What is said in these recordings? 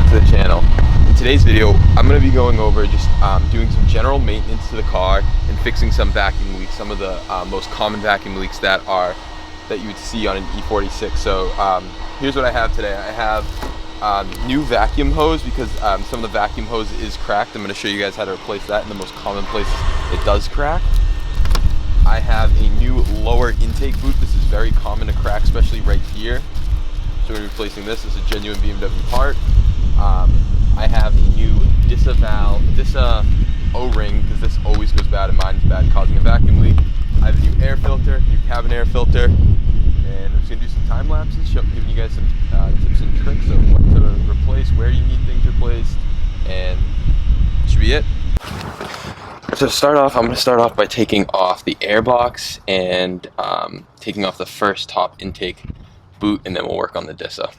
back to the channel. In today's video, I'm going to be going over just doing some general maintenance to the car and fixing some vacuum leaks, some of the most common vacuum leaks that you would see on an E46. So here's what I have today. I have new vacuum hose because some of the vacuum hose is cracked. I'm going to show you guys how to replace that in the most common places it does crack. I have a new lower intake boot. This is very common to crack, especially right here. So we're replacing this. This is a genuine BMW part. I have a new DISA O-ring, because this always goes bad and mine's bad, causing a vacuum leak. I have a new air filter, new cabin air filter, and I'm just going to do some time lapses, giving you guys some tips and tricks of what to replace, where you need things replaced, and that should be it. So to start off, I'm going to start off by taking off the airbox and taking off the first top intake boot, and then we'll work on the DISA.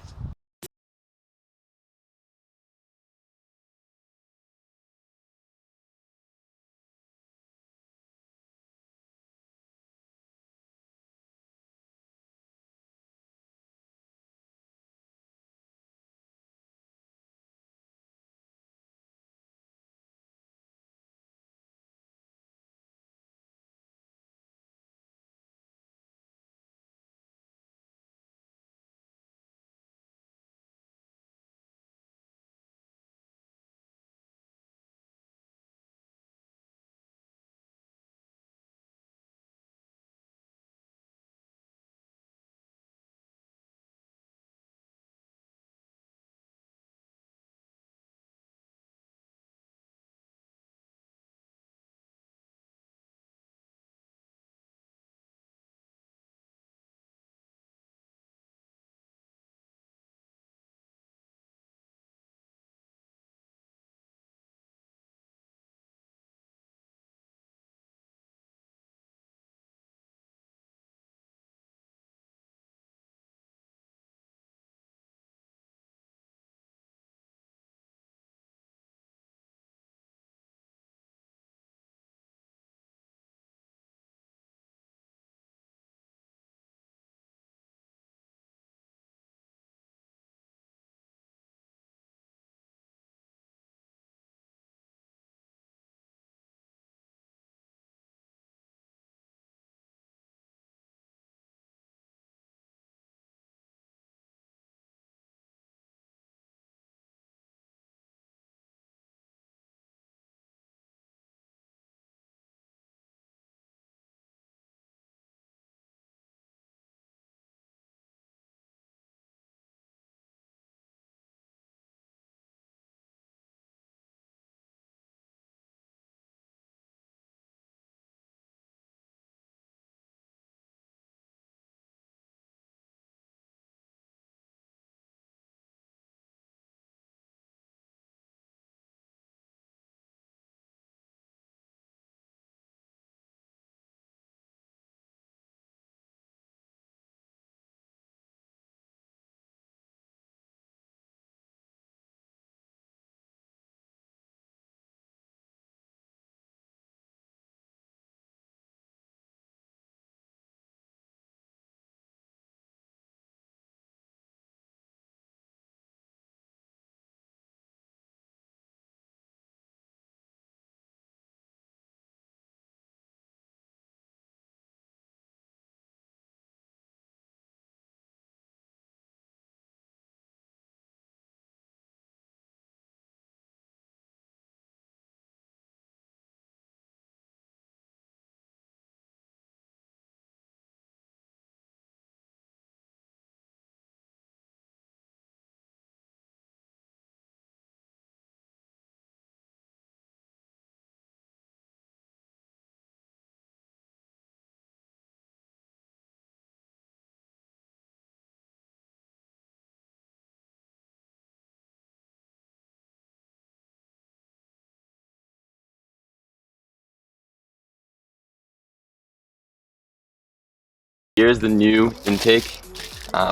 Here's the new intake.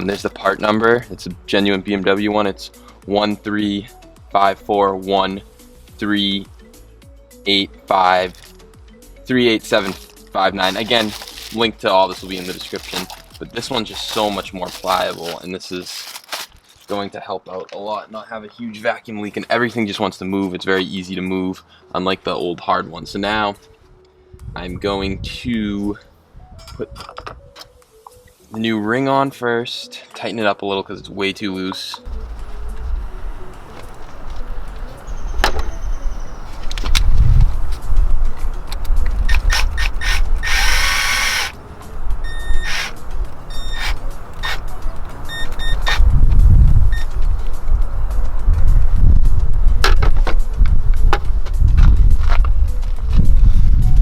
There's the part number. It's a genuine BMW one. It's 1354138538759. Again, link to all this will be in the description. But this one's just so much more pliable, and this is going to help out a lot, not have a huge vacuum leak, and everything just wants to move. It's very easy to move, unlike the old hard one. So now I'm going to put the new ring on first, tighten it up a little because it's way too loose.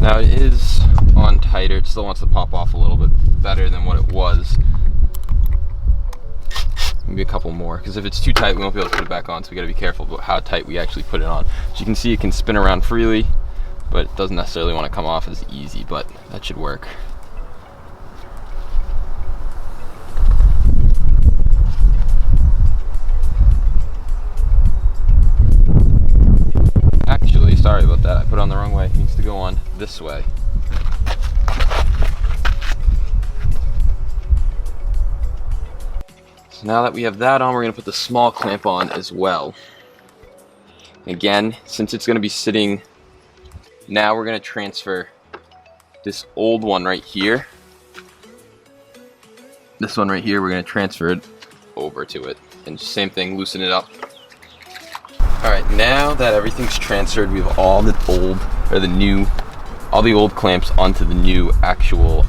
Now it is on tighter, it still wants to pop off a little bit better than what it was. Maybe a couple more, because if it's too tight we won't be able to put it back on, so we gotta be careful about how tight we actually put it on. So you can see it can spin around freely, but it doesn't necessarily want to come off as easy, but that should work. Actually, sorry about that, I put it on the wrong way. It needs to go on this way. So now that we have that on, we're going to put the small clamp on as well. Again, since it's going to be sitting, now we're going to transfer this old one right here. This one right here, we're going to transfer it over to it. And same thing, loosen it up. Alright, now that everything's transferred, we have all the old, or the new, all the old clamps onto the new actual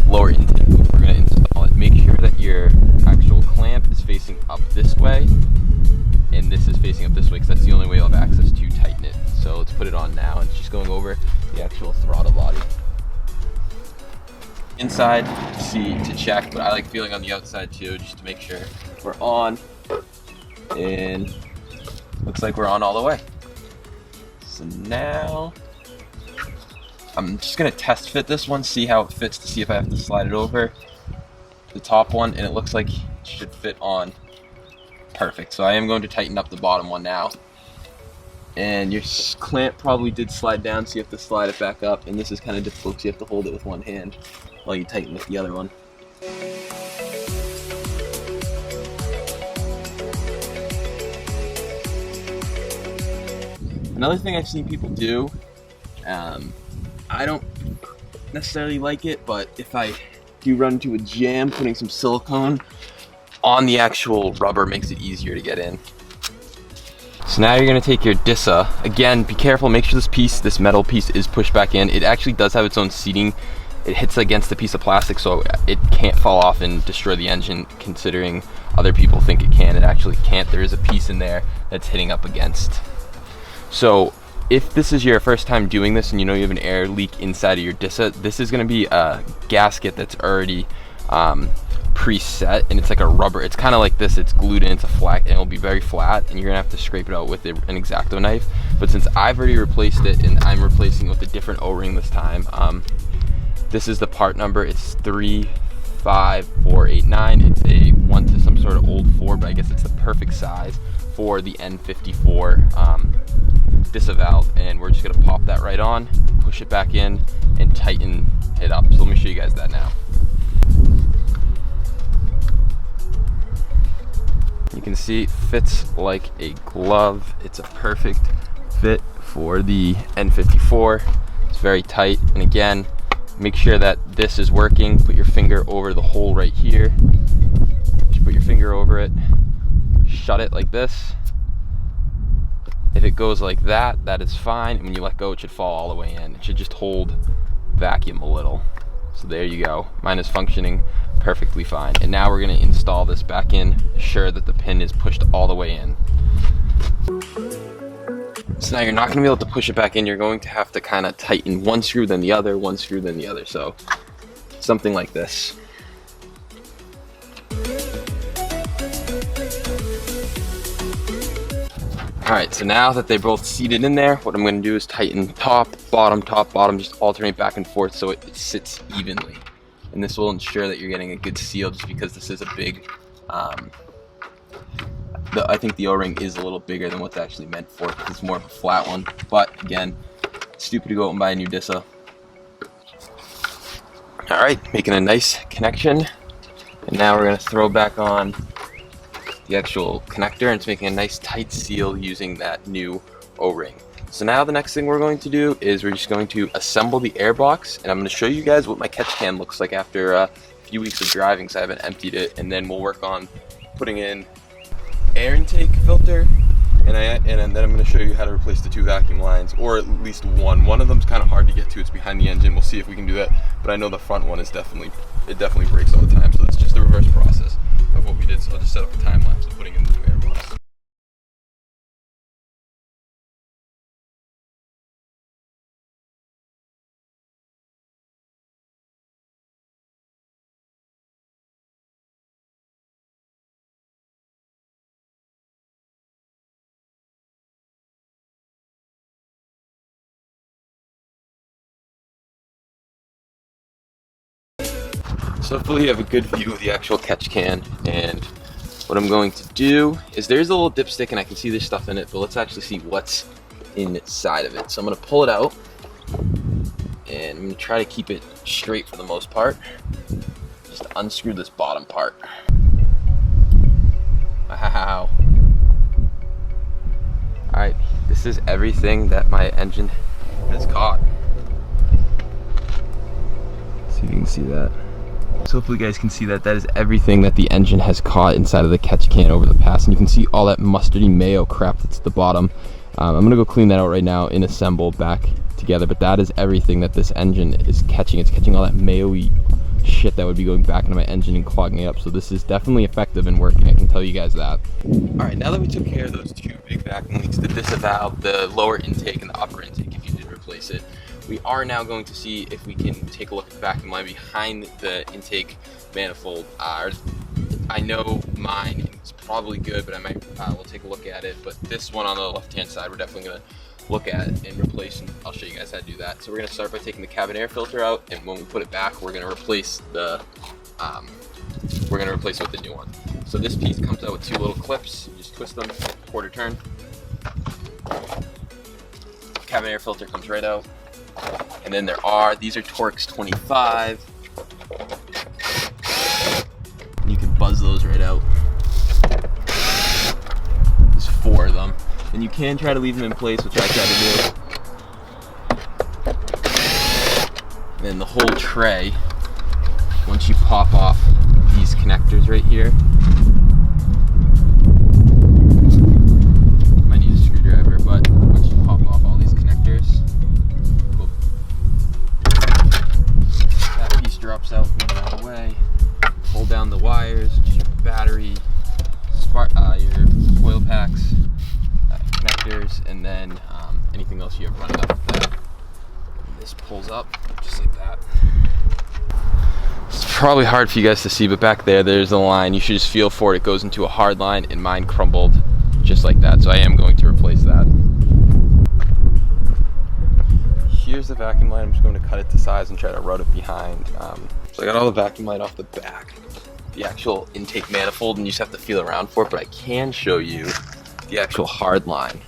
lower intake. We're going to install it. Make sure that your actual clamp is facing up this way, and this is facing up this way, because that's the only way you'll have access to tighten it. So let's put it on now. It's just going over the actual throttle body. Inside to check, but I like feeling on the outside too, just to make sure we're on. And looks like we're on all the way. So now I'm just gonna test fit this one, see how it fits, to see if I have to slide it over the top one, and it looks like it should fit on perfect. So I am going to tighten up the bottom one now. And your clamp probably did slide down, so you have to slide it back up, and this is kind of difficult because you have to hold it with one hand while you tighten with the other one. Another thing I've seen people do, I don't necessarily like it, but if I do run into a jam, putting some silicone on the actual rubber makes it easier to get in. So now you're going to take your DISA. Again, be careful, make sure this metal piece is pushed back in. It actually does have its own seating. It hits against the piece of plastic, so it can't fall off and destroy the engine, considering other people think it can. It actually can't. There is a piece in there that's hitting up against. So if this is your first time doing this and you know you have an air leak inside of your DISA, this is going to be a gasket that's already preset, and it's like a rubber. It's kind of like this. It's glued in. It's a flat, and it'll be very flat, and you're going to have to scrape it out with an X-Acto knife. But since I've already replaced it and I'm replacing it with a different O-ring this time, this is the part number. It's 35489. It's a one to some sort of old 4, but I guess it's the perfect size for the N54 DISA valve, and we're just going to pop that right on, push it back in, and tighten it up. So let me show you guys that now. You can see it fits like a glove. It's a perfect fit for the N54. It's very tight, and again, make sure that this is working. Put your finger over the hole right here. Just put your finger over it, shut it like this. If it goes like that, that is fine, and when you let go, it should fall all the way in. It should just hold vacuum a little. So there you go. Mine is functioning perfectly fine. And now we're going to install this back in, sure that the pin is pushed all the way in. So now you're not going to be able to push it back in. You're going to have to kind of tighten one screw, then the other, one screw, then the other. So something like this. Alright, so now that they're both seated in there, what I'm going to do is tighten top, bottom, just alternate back and forth so it sits evenly. And this will ensure that you're getting a good seal, just because this is a big, I think the O-ring is a little bigger than what's actually meant for, because it's more of a flat one. But again, stupid to go out and buy a new DISA. Alright, making a nice connection. And now we're going to throw back on the actual connector, and it's making a nice tight seal using that new O-ring. So now the next thing we're going to do is we're just going to assemble the airbox, and I'm going to show you guys what my catch can looks like after a few weeks of driving, so I haven't emptied it, and then we'll work on putting in air intake filter, and then I'm going to show you how to replace the 2 vacuum lines, or at least one. One of them's kind of hard to get to, it's behind the engine. We'll see if we can do that, but I know the front one is definitely breaks all the time, so it's just the reverse process of what we did. So I'll just set up a time lapse of putting in the new airbox. So hopefully you have a good view of the actual catch can, and what I'm going to do is there's a little dipstick and I can see there's stuff in it, but let's actually see what's inside of it. So I'm going to pull it out, and I'm going to try to keep it straight for the most part. Just unscrew this bottom part. Wow. Alright, this is everything that my engine has caught. See if you can see that. So hopefully you guys can see that is everything that the engine has caught inside of the catch can over the past, and you can see all that mustardy mayo crap that's at the bottom. I'm gonna go clean that out right now and assemble back together, but that is everything that this engine is catching. It's catching all that mayo-y shit that would be going back into my engine and clogging it up. So this is definitely effective and working, I can tell you guys that. Alright, now that we took care of those 2 big vacuum leaks, the disavow, the lower intake and the upper intake if you did replace it, we are now going to see if we can take a look at the vacuum line behind the intake manifold. I know mine is probably good, but I might we'll take a look at it. But this one on the left-hand side, we're definitely going to look at and replace, and I'll show you guys how to do that. So we're going to start by taking the cabin air filter out, and when we put it back, we're going to replace the it with the new one. So this piece comes out with 2 little clips. You just twist them, quarter turn. Cabin air filter comes right out. And then these are Torx 25. You can buzz those right out. There's 4 of them. And you can try to leave them in place, which I try to do. And then the whole tray, once you pop off these connectors right here, you might need a screwdriver, but once you pop off all these connectors, drops out, move it out of the way, pull down the wires, your battery, your coil packs, connectors, and then anything else you have running up with that. And this pulls up just like that. It's probably hard for you guys to see, but back there's the line. You should just feel for it. It goes into a hard line, and mine crumbled just like that. So I am going to replace that. Here's the vacuum line. I'm just going to cut it to size and try to route it behind. So I got all the vacuum line off the back, the actual intake manifold, and you just have to feel around for it, but I can show you the actual hard line